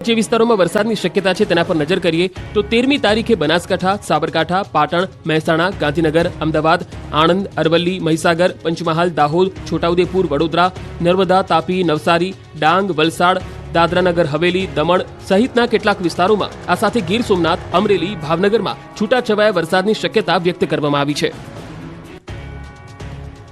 જે વિસ્તારોમાં વરસાદની શક્યતા છે તેના પર નજર કરીએ તો 13મી તારીખે બનાસકાંઠા, સાબરકાંઠા, પાટણ, મહેસાણા, ગાંધીનગર, અમદાવાદ, આણંદ, અરવલ્લી, મહીસાગર, પંચમહાલ, દાહોદ, છોટાઉદેપુર, વડોદરા, નર્મદા, તાપી, નવસારી, ડાંગ, વલસાડ, દાદરાનગર હવેલી, દમણ સહિતના કેટલાક વિસ્તારોમાં આ સાથે ગીર સોમનાથ, અમરેલી, ભાવનગરમાં છૂટાછવાયા વરસાદની શક્યતા વ્યક્ત કરવામાં આવી છે।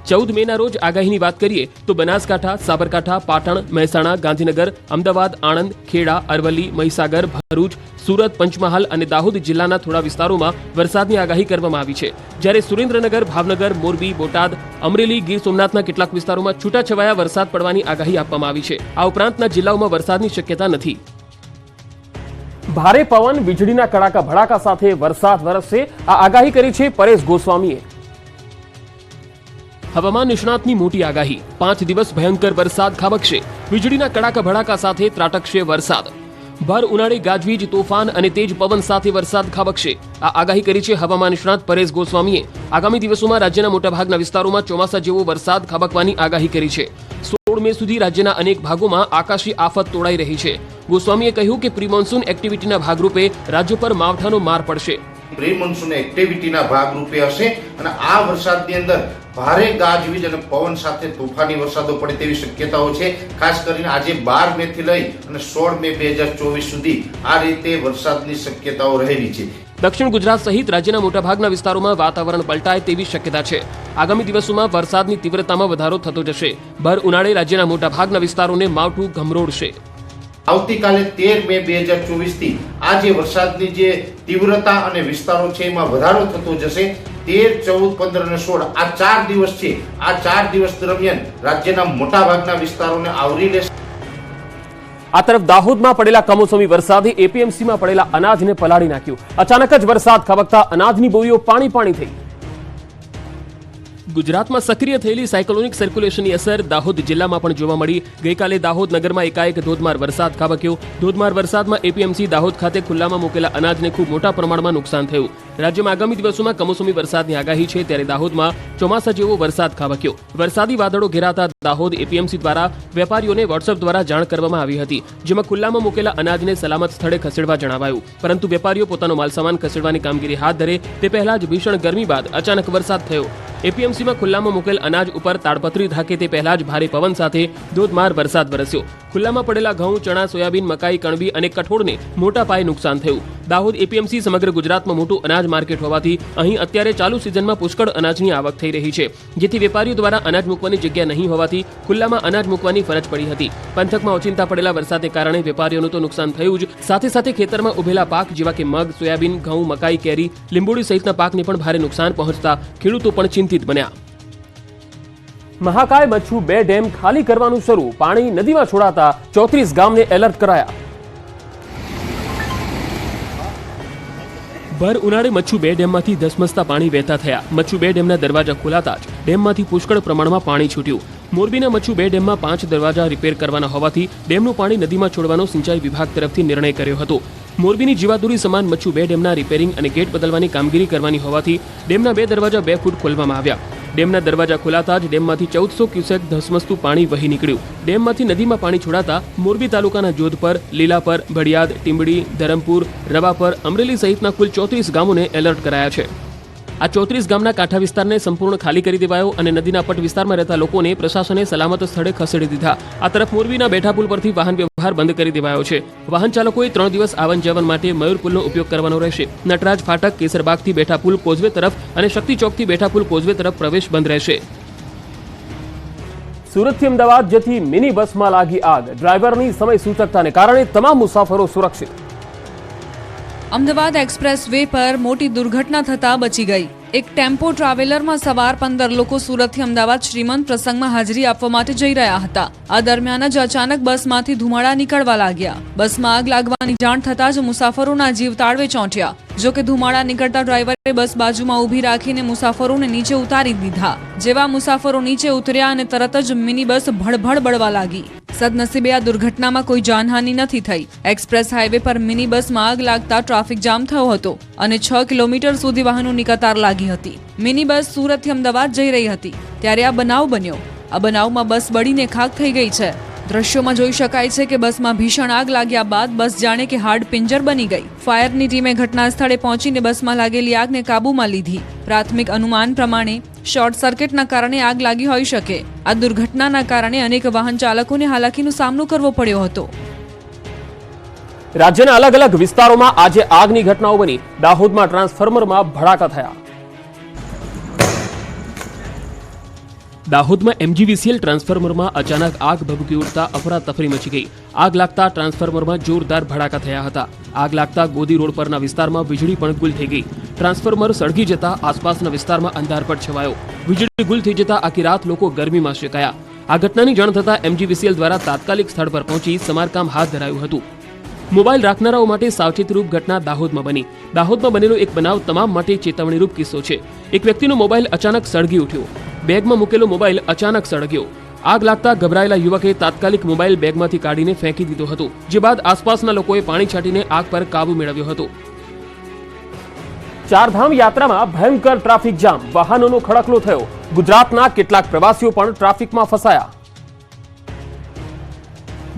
14 મેના રોજ આગાહીની વાત કરીએ તો બનાસકાંઠા, સાબરકાંઠા, પાટણ, મહેસાણા, ગાંધીનગર, અમદાવાદ, આણંદ, ખેડા, અરવલ્લી, મહીસાગર, ભરૂચ, સુરત, પંચમહાલ અને દાહોદ જિલ્લાના થોડા વિસ્તારોમાં વરસાદની આગાહી કરવામાં આવી છે, જ્યારે સુરેન્દ્રનગર, ભાવનગર, મોરબી, બોટાદ, અમરેલી, ગીર સોમનાથના કેટલાક વિસ્તારોમાં છૂટાછવાયા વરસાદ પડવાની આગાહી આપવામાં આવી છે। આ ઉપરાંતના જિલ્લાઓમાં વરસાદની શક્યતા નથી। ભારે પવન, વીજળીના કડાકા ભડાકા સાથે વરસાદ વરસશે, આ આગાહી કરી છે પરેશ ગોસ્વામીએ। હવામાન નિષ્ણાતની મોટી આગાહી, 5 દિવસ ભયંકર વરસાદ ખાબકશે, વીજળીના કડાકા ભડાકા સાથે ત્રાટકશે વરસાદ। ભર ઉનાળે ગાજવીજ, તોફાન અને તેજ પવન સાથે વરસાદ ખાબકશે, આ આગાહી કરી છે હવામાન નિષ્ણાત પરેશ ગોસ્વામીએ। આગામી દિવસોમાં રાજ્યના મોટાભાગના વિસ્તારોમાં ચોમાસા જેવો વરસાદ ખાબકવાની આગાહી કરી છે। 16 મે સુધી રાજ્યના અનેક ભાગોમાં આકાશી આફત તોડાઈ રહી છે। ગોસ્વામીએ કહ્યું કે પ્રી મોન્સૂન એક્ટિવિટીના ભાગરૂપે રાજ્ય પર માવઠાનો માર પડશે। પ્રી મોન્સૂન એક્ટિવિટીના ભાગરૂપે હશે અને આ વરસાદની અંદર ભારે ગાજવીજ અને પવન સાથે તોફાની વરસાદો પડે તેવી શક્યતાઓ છે। ખાસ કરીને આજે 12 મે થી લઈ અને 16 મે 2024 સુધી આ રીતે વરસાદની શક્યતાઓ રહેલી છે। દક્ષિણ ગુજરાત સહિત રાજ્યના મોટાભાગના વિસ્તારોમાં વાતાવરણ પલટાય તેવી શક્યતા છે। આગામી દિવસોમાં વરસાદની તીવ્રતામાં વધારો થતો જશે। ભર ઉનાળે રાજ્યના મોટાભાગના વિસ્તારોને માવઠું ગમરોડશે। આવતીકાલે 13 મે 2024 થી આ જે વરસાદની જે તીવ્રતા અને વિસ્તારો છે એમાં વધારો થતો જશે। 13, 14, 15 અને 16 આ 4 દિવસ છે। આ 4 દિવસ દરમિયાન રાજ્યના મોટાભાગના વિસ્તારોને આવરી લેશે। આ તરફ દાહોદમાં પડેલા કમોસમી વરસાદે એપીએમસીમાં પડેલા અનાજને પલાળી નાખ્યું। અચાનક જ વરસાદ ખાબકતા અનાજની બોરીઓ પાણી પાણી થઈ। ગુજરાતમાં સક્રિય થયેલી સાયક્લોનિક સર્ક્યુલેશનની અસર દાહોદ જિલ્લામાં પણ જોવા મળી। ગઈકાલે દાહોદ નગરમાં એકાએક ધોધમાર વરસાદ ખાબક્યો। ધોધમાર વરસાદમાં એપીએમસી દાહોદ ખાતે ખુલ્લામાં મૂકેલા અનાજને ખૂબ મોટા પ્રમાણમાં નુકસાન થયું। રાજ્યમાં આગામી દિવસોમાં કમોસમી વરસાદની આગાહી છે, ત્યારે દાહોદમાં ચોમાસા જેવો વરસાદ ખાબક્યો। વરસાદી વાદળો ઘેરાતા દાહોદ એપીએમસી દ્વારા વેપારીઓને વોટ્સએપ દ્વારા જાણ કરવામાં આવી હતી, જેમાં ખુલ્લામાં મૂકેલા અનાજને સલામત સ્થળે ખસેડવા જણાવાયું, પરંતુ વેપારીઓ પોતાનો માલસામાન ખસેડવાની કામગીરી હાથ ધરે તે પહેલા જ ભીષણ ગરમી બાદ અચાનક વરસાદ થયો। એપીએમસીમાં ખુલ્લામાં મૂકેલ અનાજ ઉપર તાડપત્રી ઢાકે તે પહેલા જ ભારે પવન સાથે ધોધમાર વરસાદ વરસ્યો। ખુલ્લામાં પડેલા ઘઉં, ચણા, સોયાબીન, મકાઈ, કણબી અને કઠોળને મોટા પાયે નુકસાન થયું। દાહોદ એપીએમસી સમગ્ર ગુજરાતમાં મોટું અનાજ માર્કેટ હોવાથી અહીં અત્યારે ચાલુ સિઝનમાં પુષ્કળ અનાજની આવક થઈ રહી છે, જેથી વેપારીઓ દ્વારા અનાજ મૂકવાની જગ્યા નહીં હોવાથી ખુલ્લામાં અનાજ મૂકવાની ફરજ પડી હતી। પંથકમાં ઓચિંતા પડેલા વરસાદને કારણે વેપારીઓનું તો નુકસાન થયું જ, સાથે સાથે ખેતરમાં ઉભેલા પાક જેવા કે મગ, સોયાબીન, ઘઉં, મકાઈ, કેરી, લીંબોડી સહિતના પાકને પણ ભારે નુકસાન પહોંચતા ખેડૂતો પણ ચિંતિત બન્યા। મહાકાય મચ્છુ 2 ડેમ ખાલી કરવાનું શરૂ, પાણી નદીમાં છોડાતા 34 ગામને એલર્ટ કરાયા। ભર ઉનાળે મચ્છુ 2 ડેમમાંથી ધસમસતા પાણી વહેતા થયા। મચ્છુ 2 ડેમના દરવાજા ખોલાતા જ ડેમમાંથી પુષ્કળ પ્રમાણમાં પાણી છૂટ્યું। મોરબીના મચ્છુ 2 ડેમમાં 5 દરવાજા રિપેર કરવાના હોવાથી ડેમનું પાણી નદીમાં છોડવાનો સિંચાઈ વિભાગ તરફથી નિર્ણય કર્યો હતો। મોરબીની જીવાદોરી સમાન મચ્છુ 2 ડેમના રિપેરિંગ અને ગેટ બદલવાની કામગીરી કરવાની હોવાથી ડેમના 2 દરવાજા 2 ફૂટ ખોલવામાં આવ્યા। ડેમના દરવાજા ખોલાતા જ ડેમમાંથી 1400 ક્યુસેક ધસમસતું પાણી વહી નીકળ્યું। ડેમમાંથી નદીમાં પાણી છોડાતા મોરબી તાલુકાના જોધપર, લીલાપર, ભડિયાદ, ટીંબડી, ધરમપુર, રવાપર, અમરેલી સહિતના કુલ 34 ગામોને એલર્ટ કરાયા છે। આ 34 ગામના કાંઠા વિસ્તારને સંપૂર્ણ ખાલી કરી દેવાયો અને નદીના પટ વિસ્તારમાં રહેતા લોકોને પ્રશાસને સલામત સ્થળે ખસેડી દીધા। આ તરફ મોરબીના બેઠા પુલ પરથી વાહન વ્યવહાર બંધ કરી દેવાયો છે। વાહન ચાલકોએ 3 દિવસ આવન જાવન માટે મયુર પુલનો ઉપયોગ કરવાનો રહેશે। નટરાજ ફાટક, કેસરબાગથી બેઠા પુલ કોઝવે તરફ અને શક્તિ ચોકથી બેઠા પુલ કોઝવે તરફ પ્રવેશ બંધ રહેશે। સુરતથી અમદાવાદ જતી મિની બસમાં લાગી આગ, ડ્રાઈવરની સમય સૂચકતાને કારણે તમામ મુસાફરો સુરક્ષિત। અમદાવાદ એક્સપ્રેસ વે પર મોટી દુર્ઘટના થતા બચી ગઈ। એક ટેમ્પો ટ્રાવેલરમાં સવાર 15 લોકો સુરતથી અમદાવાદ શ્રીમંત પ્રસંગમાં હાજરી આપવા માટે જઈ રહ્યા હતા। આ દરમિયાન જ અચાનક બસમાંથી ધુમાડા નીકળવા લાગ્યા। બસમાં આગ લાગવાની જાણ થતાં જ મુસાફરોના જીવ તાળવે ચોંટ્યા। જો કે ધુમાડા નીકળતા ડ્રાઈવરે બસ બાજુમાં ઊભી રાખીને મુસાફરોને નીચે ઉતારી દીધા। જેવા મુસાફરો નીચે ઉતર્યા અને તરત જ મિની બસ ભડભડ બળવા લાગી। સદનસીબે આ દુર્ઘટનામાં કોઈ જાનહાનિ નથી થઈ। એક્સપ્રેસ હાઈવે પર મિની બસમાં આગ લાગતા ટ્રાફિક જામ થયો હતો અને 6 કિલોમીટર સુધી વાહનોની કતાર લાગી હતી। મિની બસ સુરતથી અમદાવાદ જઈ રહી હતી ત્યારે આ બનાવ બન્યો। આ બનાવમાં બસ બળીને ખાખ થઈ ગઈ છે। દ્રશ્યોમાં જોઈ શકાય છે કે બસમાં ભીષણ આગ લાગ્યા બાદ બસ જાણે કે હાડ પિંજર બની ગઈ. ફાયરની ટીમે ઘટના સ્થળે પહોંચીને બસમાં લાગેલી આગને કાબૂમાં લીધી. પ્રાથમિક અનુમાન પ્રમાણે શોર્ટ સર્કિટના કારણે આગ લાગી હોઈ શકે. આ દુર્ઘટનાના કારણે અનેક વાહન ચાલકોને હાલાકીનો સામનો કરવો પડ્યો હતો. રાજ્યના અલગ અલગ વિસ્તારોમાં આજે આગની ઘટનાઓ બની. દાહોદમાં ટ્રાન્સફોર્મરમાં ભડાકા થયા. દાહોદમાં MGVCL ટ્રાન્સફોર્મરમાં અચાનક આગ ભભૂકી ઉઠતા અફરાતફરી મચી ગઈ. આગ લાગતા ટ્રાન્સફોર્મરમાં જોરદાર ભડાકા થયા હતા. આગ લાગતા ગોદી રોડ પરના વિસ્તારમાં વીજળી પણ ગુલ થઈ ગઈ. ટ્રાન્સફોર્મર સળગી જતા આસપાસના વિસ્તારમાં અંધારપટ છવાયો. વીજળી ગુલ થઈ જતા આખી રાત લોકો ગરમીમાં શેકાયા. આ ઘટનાની જાણ થતાં MGVCL દ્વારા તાત્કાલિક સ્થળ પર પહોંચી સમારકામ હાથ ધરાયું હતું. મોબાઈલ રાખનારાઓ માટે સાવચેતીરૂપ ઘટના દાહોદમાં બની. દાહોદમાં બનેલો એક બનાવ તમામ માટે ચેતવણીરૂપ કિસ્સો છે. એક વ્યક્તિનો મોબાઈલ અચાનક સળગી ઉઠ્યો. બેગમાં મૂકેલો મોબાઈલ અચાનક સળગ્યો. આગ લાગતા ગભરાયેલા યુવકે તાત્કાલિક મોબાઈલ બેગમાંથી કાઢીને ફેંકી દીધો હતો. જે બાદ આસપાસના લોકોએ પાણી છાંટીને આગ પર કાબુ મેળવ્યો હતો. ચારધામ યાત્રામાં ભયંકર ટ્રાફિક જામ. વાહનોનો ખડકલો થયો. ગુજરાતના કેટલાક પ્રવાસીઓ પણ ટ્રાફિકમાં ફસાયા.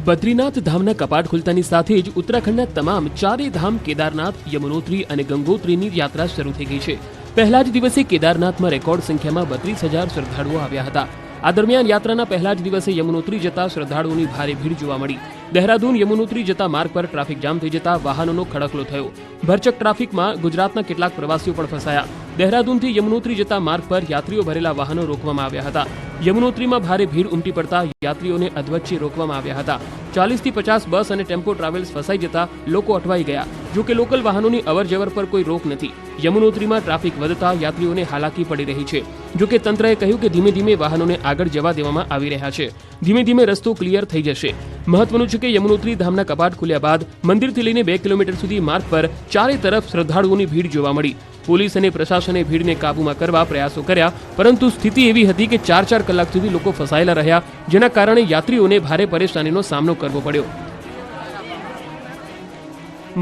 બદ્રીનાથ ધામના કપાટ ખુલતાની સાથે જ ઉત્તરાખંડના તમામ ચારેય ધામ કેદારનાથ, યમનોત્રી અને ગંગોત્રીની યાત્રા શરૂ થઈ ગઈ છે. પહેલા જ દિવસે કેદારનાથમાં રેકોર્ડ સંખ્યામાં 32,000 શ્રદ્ધાળુઓ આવ્યા હતા. આ દરમિયાન યાત્રાના પહેલા જ દિવસે યમનોત્રી જતા શ્રદ્ધાળુઓની ભારે ભીડ જોવા મળી. દહેરાદૂન યમનોત્રી જતા માર્ગ પર ટ્રાફિક જામ થઈ જતા વાહનોનો ખડકલો થયો. ભરચક ટ્રાફિકમાં ગુજરાતના કેટલાક પ્રવાસીઓ પણ ફસાયા. દહેરાદૂનથી યમનોત્રી જતા માર્ગ પર યાત્રીઓ ભરેલા વાહનો રોકવામાં આવ્યા હતા. યમનોત્રીમાં ભારે ભીડ ઉમટી પડતા યાત્રીઓને અધવચ્ચે રોકવામાં આવ્યા હતા. 40 થી 50 બસ અને ટેમ્પો ટ્રાવેલ્સ ફસાઈ જતા લોકો અટવાઈ ગયા. જો કે લોકલ વાહનોની અવરજવર પર કોઈ રોક નથી. યમનોત્રીમાં ટ્રાફિક વધતા યાત્રીઓને હાલાકી પડી રહી છે. જો કે તંત્રએ કહ્યું કે ધીમે ધીમે વાહનોને આગળ જવા દેવામાં આવી રહ્યા છે. ધીમે ધીમે રસ્તો ક્લિયર થઈ જશે. મહત્વનું છે કે યમનોત્રી ધામના કપાટ ખુલ્યા બાદ મંદિરથી લઈને 2 કિલોમીટર સુધી માર્ગ પર ચારે તરફ શ્રદ્ધાળુઓની ભીડ જોવા મળી. પોલીસ અને પ્રશાસને ભીડને કાબૂમાં કરવા પ્રયાસો કર્યા, પરંતુ સ્થિતિ એવી હતી કે 4 કલાક સુધી લોકો ફસાયેલા રહ્યા, જેના કારણે યાત્રીઓને ભારે પરેશાનીનો સામનો કરવો પડ્યો.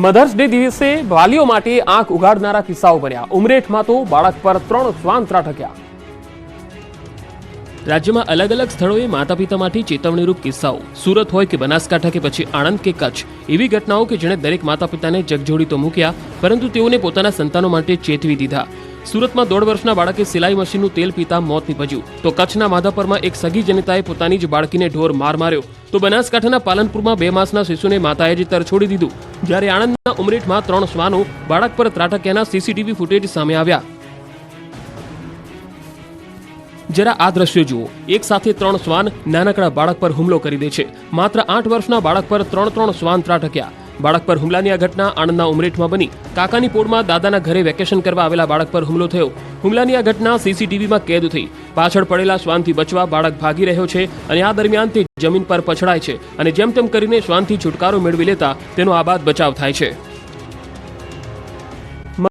મધર્સ ડે દિવસે વાલીઓ માટે આંખ ઉઘાડનારા કિસ્સાઓ બન્યા. ઉમરેઠમાં તો બાળક પર 3 શ્વાન ત્રાટક્યા. રાજ્યમાં અલગ અલગ સ્થળોએ માતા પિતા માટે ચેતવણીરૂપ કિસ્સાઓ. સુરત હોય કે બનાસકાંઠા કે પછી આણંદ કે કચ્છ, એવી ઘટનાઓ કે જેણે દરેક માતા પિતાને જગજોડી તો મૂક્યા, પરંતુ તેઓને પોતાના સંતાનો માટે ચેતવી દીધા. સુરતમાં 1.5 વર્ષના બાળકે સિલાઈ મશીનનું તેલ પીતા મોત નીપજ્યું. તો કચ્છના માધાપરમાં એક સગી જનિતાએ પોતાની જ બાળકીને ઢોર માર માર્યો. તો બનાસકાંઠાના પાલનપુરમાં 2 માસના શિશુને માતાએ જ તરછોડી દીધું. જ્યારે આણંદના ઉમરેઠમાં 3 શ્વાનો બાળક પર ત્રાટક્યાના CCTV ફૂટેજ સામે આવ્યા. જરા આ દ્રશ્યો જુઓ. એક સાથે 3 શ્વાન નાનકડા બાળક પર હુમલો કરી દે છે. માત્ર 8 વર્ષના બાળક પર 3 શ્વાન ત્રાટક્યા. બાળક પર હુમલાની આ ઘટના આણંદના ઉમરેઠમાં બની. કાકાની પોળમાં દાદાના ઘરે વેકેશન કરવા આવેલા બાળક પર હુમલો થયો. હુમલાની આ ઘટના CCTVમાં કેદ થઈ. પાછળ પડેલા શ્વાનથી બચવા બાળક ભાગી રહ્યો છે અને આ દરમિયાન તે જમીન પર પછડાય છે અને જેમ તેમ કરીને શ્વાનથી છુટકારો મેળવી લેતા તેનો આબાદ બચાવ થાય છે.